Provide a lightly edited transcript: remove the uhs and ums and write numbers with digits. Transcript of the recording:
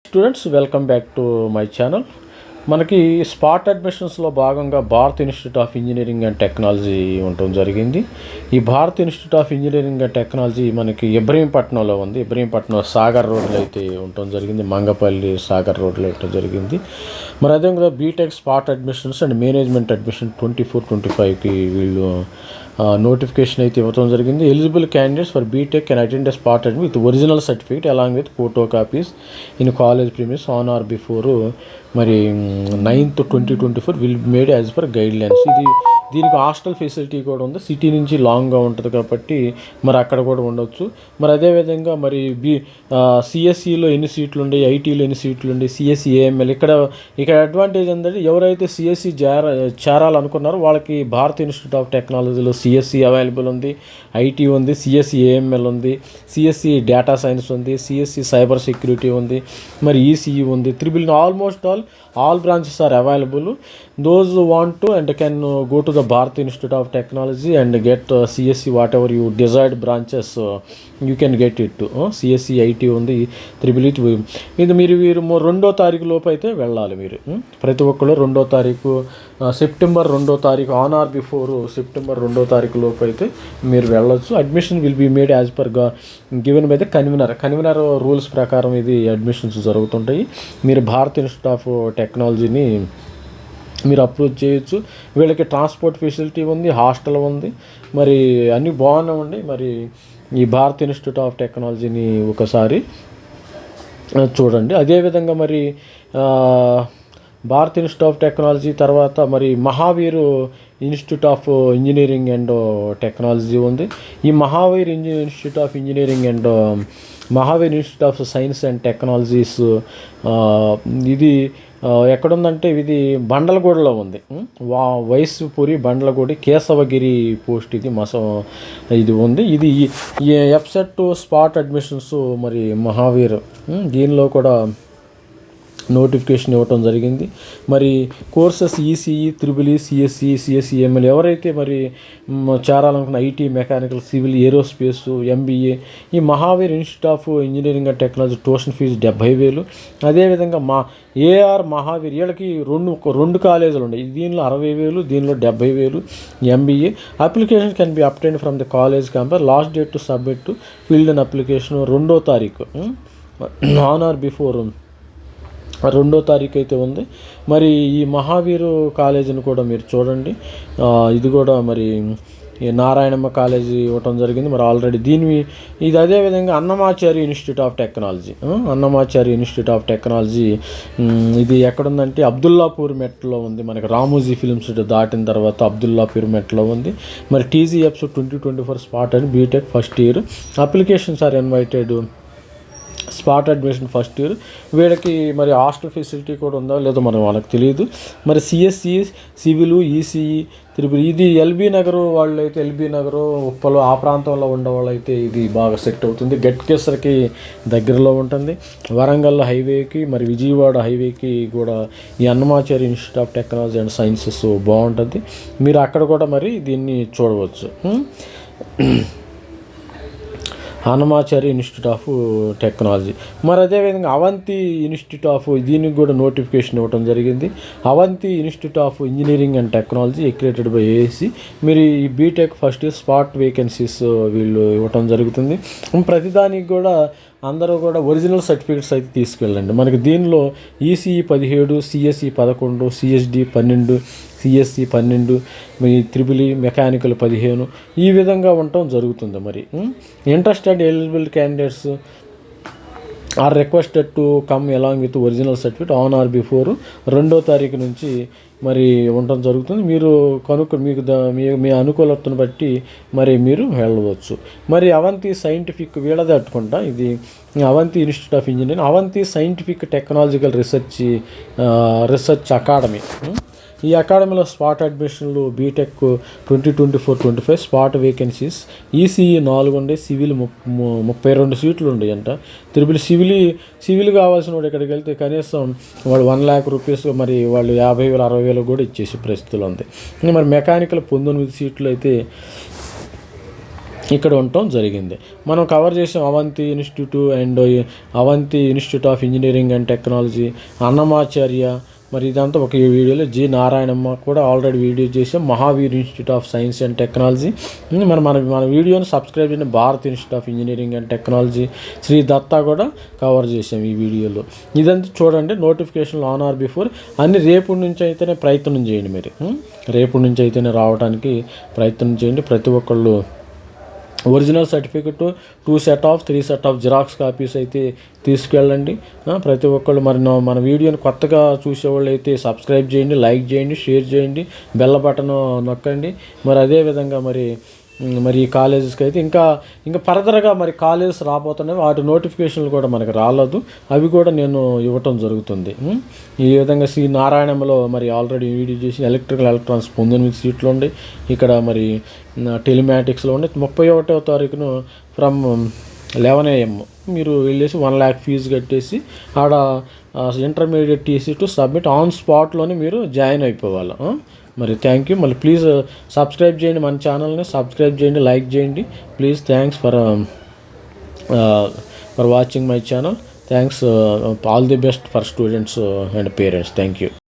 Students welcome back to my channel. మనకి spot అడ్మిషన్స్లో భాగంగా Bharat institute of engineering and technology ఉండటం జరిగింది. ఈ Bharat institute of engineering and technology మనకి ఇబ్రహీంపట్నంలో ఉంది. ఇబ్రహీంపట్నం సాగర్ రోడ్లో అయితే ఉండటం జరిగింది. మంగపల్లి సాగర్ రోడ్లో ఉండటం జరిగింది. మరి అదేవిధంగా BTech spot admissions and management admission 24-25కి వీళ్ళు నోటిఫికేషన్ అయితే ఇవ్వడం జరిగింది. Eligible candidates for BTech can attend a spot admission with original certificate along with photo copies in college premises on or before మరి 9th 2024 will be made as per guidelines. దీనికి hostel facility కూడా ఉంది. City నుంచి లాంగ్గా ఉంటుంది కాబట్టి మరి అక్కడ కూడా ఉండొచ్చు. మరి అదేవిధంగా మరి సిఎస్సిలో ఎన్ని సీట్లు ఉన్నాయి, ఐటీలో ఎన్ని సీట్లు ఉన్నాయి, సిఎస్సి ఏఎంఎల్ ఇక్కడ అడ్వాంటేజ్ ఏంటంటే ఎవరైతే సిఎస్సి చేరాలనుకున్నారో వాళ్ళకి భారత్ ఇన్స్టిట్యూట్ ఆఫ్ టెక్నాలజీలో సిఎస్సి అవైలబుల్ ఉంది, ఐటీ ఉంది, సిఎస్సి ఏఎంఎల్ ఉంది, సిఎస్సి డేటా సైన్స్ ఉంది, సిఎస్సి సైబర్ సెక్యూరిటీ ఉంది, మరి ఈసీఈ ఉంది, almost all branches are available. Those who want to and can go to the Bharat Institute of Technology and get CSC whatever you desired branches, you can get it. CSC IT ఉంది, EEE ఇది మీరు 2వ తారీఖు లోపు అయితే వెళ్ళాలి. మీరు ప్రతి ఒక్కరు 2వ తారీఖు సెప్టెంబర్ 2వ తారీఖు ఆన్ ఆర్ బిఫోర్ సెప్టెంబర్ 2వ తారీఖు లోపు అయితే మీరు వెళ్ళొచ్చు. Admission will be made as per given by the convener rules ప్రకారం ఇది అడ్మిషన్స్ జరుగుతుంటాయి. మీరు భారత్ ఇన్స్టిట్యూట్ ఆఫ్ టెక్నాలజీని మీరు అప్రోచ్ చేయొచ్చు. వీళ్ళకి ట్రాన్స్పోర్ట్ ఫెసిలిటీ ఉంది, హాస్టల్ ఉంది, మరి అన్నీ బాగున్నాయండి. మరి ఈ భారత్ ఇన్స్టిట్యూట్ ఆఫ్ టెక్నాలజీని ఒకసారి చూడండి. అదేవిధంగా మరి భారత్ ఇన్స్టిట్యూట్ ఆఫ్ టెక్నాలజీ తర్వాత మరి Mahavir institute of engineering and technology ఉంది. ఈ Mahaveer institute of engineering and Mahavir institute of science and technologies ఇది ఎక్కడుందంటే ఇది బండలగూడలో ఉంది. వైశ్యపురి బండలగూడి కేశవగిరి పోస్ట్ ఇది ఉంది. ఇది ఎఫ్సెట్ స్పాట్ అడ్మిషన్స్ మరి మహావీర్ దీనిలో కూడా నోటిఫికేషన్ ఇవ్వటం జరిగింది. మరి courses ECE, EEE, CSC, CSCML ఎవరైతే మరి చేరాలనుకున్న IT, mechanical, civil, aerospace, MBA ఈ Mahaveer institute of engineering and technology tuition fee 70,000. అదేవిధంగా ఏఆర్ మహావీర్ వీళ్ళకి రెండు కాలేజీలు ఉన్నాయి. దీనిలో 60,000, దీనిలో 70,000 MBA. Application can be obtained from the college campus. Last date to submit field and application 2వ తారీఖు ఆన్ ఆర్ బిఫోర్ 2వ తారీఖు అయితే ఉంది. మరి ఈ మహావీరు కాలేజీని కూడా మీరు చూడండి. ఇది కూడా మరి నారాయణమ్మ కాలేజీ ఇవ్వటం జరిగింది. మరి ఆల్రెడీ ఇది అదేవిధంగా అన్నమాచార్య ఇన్స్టిట్యూట్ ఆఫ్ టెక్నాలజీ ఇది ఎక్కడుందంటే అబ్దుల్లాపూర్ మెట్లో ఉంది. మనకి రామోజీ ఫిల్మ్స్ దాటిన తర్వాత అబ్దుల్లాపూర్ మెట్లో ఉంది. మరి TGFs 2024 spot and BTech first year applications are invited. Spot admission first year వీళ్ళకి మరి హాస్టల్ ఫెసిలిటీ కూడా ఉందో లేదో మనం వాళ్ళకి తెలియదు. మరి సిఎస్సి, సివిల్, ఈసీఈ, EEE ఇది ఎల్బీ నగర్ వాళ్ళు అయితే ఉప్పలు ఆ ప్రాంతంలో ఉండే వాళ్ళు అయితే ఇది బాగా సెట్ అవుతుంది. గట్కేసర్కి దగ్గరలో ఉంటుంది. వరంగల్ హైవేకి మరి విజయవాడ హైవేకి కూడా ఈ Annamacharya institute of technology and sciences బాగుంటుంది. మీరు అక్కడ కూడా మరి దీన్ని చూడవచ్చు. Annamacharya institute of technology. మరి అదేవిధంగా అవంతి ఇన్స్టిట్యూట్ ఆఫ్ దీనికి కూడా నోటిఫికేషన్ ఇవ్వడం జరిగింది. Avanthi institute of engineering and technology accredited by ASC. మీరు ఈ BTech first year spot vacancies వీళ్ళు ఇవ్వటం జరుగుతుంది. ప్రతిదానికి కూడా అందరూ కూడా ఒరిజినల్ సర్టిఫికేట్స్ అయితే తీసుకెళ్ళండి. మనకి దీనిలో ECE 17, CSC 11, CSD 12, CSC 12, EEE mechanical 15 ఈ విధంగా ఉండటం జరుగుతుంది. మరి interested eligible candidates are requested to come along with original certificate on or before 2వ తారీఖు నుంచి మరి ఉండటం జరుగుతుంది. మీరు మీ అనుకూలతను బట్టి మరి మీరు వెళ్ళవచ్చు. మరి అవంతి సైంటిఫిక్ వీళ్ళదే అట్టుకుంటా ఇది Avanthi institute of engineering, Avanthi scientific technological research academy. ఈ అకాడమీలో స్పాట్ అడ్మిషన్లు బీటెక్ 2024-25 స్పాట్ వేకెన్సీస్. ఈసీఈ 4 ఉండే, సివిల్ 32 సీట్లు ఉండేవి అంట. సివిల్ కావాల్సిన వాడు ఇక్కడికి వెళ్తే కనీసం వాడు 1 lakh రూపీస్ మరి వాళ్ళు 50,000 60,000 కూడా ఇచ్చేసి పరిస్థితులు ఉంది. మరి మెకానికల్ 19 సీట్లు అయితే ఇక్కడ ఉండటం జరిగింది. మనం కవర్ చేసాం Avanthi institute and Avanthi institute of engineering and technology, Annamacharya, మరి ఇదంతా ఒక వీడియోలో జి నారాయణమ్మ కూడా ఆల్రెడీ వీడియో చేసాం, Mahavir institute of science and technology. మన వీడియోని సబ్స్క్రైబ్ చేసిన Bharat institute of engineering and technology, Sri Datta కూడా కవర్ చేసాం ఈ వీడియోలో. ఇదంతా చూడండి, నోటిఫికేషన్లు ఆన్ ఆర్ బిఫోర్ అన్ని రేపు నుంచి అయితేనే ప్రయత్నం చేయండి. మీరు రేపు నుంచి అయితేనే రావడానికి ప్రయత్నం చేయండి. ప్రతి ఒక్కళ్ళు original certificate 2 set of 3 set of xerox copies అయితే తీసుకెళ్ళండి. ప్రతి ఒక్కళ్ళు మరి మన వీడియోని కొత్తగా చూసేవాళ్ళు అయితే సబ్స్క్రైబ్ చేయండి, లైక్ చేయండి, షేర్ చేయండి, బెల్ బటన్ నొక్కండి. మరి అదేవిధంగా మరి ఈ కాలేజెస్కి అయితే ఇంకా ఫర్దర్గా మరి కాలేజెస్ రాబోతున్నాయి, వాటి నోటిఫికేషన్లు కూడా మనకి రాలేదు, అవి కూడా నేను ఇవ్వటం జరుగుతుంది. ఈ విధంగా సి నారాయణంలో మరి ఆల్రెడీ వీడియో చేసి ఎలక్ట్రానిక్స్ 19 సీట్లు ఉండి, ఇక్కడ మరి టెలిమాటిక్స్లో ఉండి 31వ తారీఖున ఫ్రమ్ 11 AM మీరు వెళ్ళేసి 1 lakh ఫీజు కట్టేసి ఆడ intermediate TC to submit on స్పాట్లోనే మీరు జాయిన్ అయిపోవాలి. మరి థ్యాంక్ యూ. మళ్ళీ ప్లీజ్ సబ్స్క్రైబ్ చేయండి, మన ఛానల్ని సబ్స్క్రైబ్ చేయండి, లైక్ చేయండి please. Thanks for watching my channel. Thanks. All the best for students and parents. Thank you.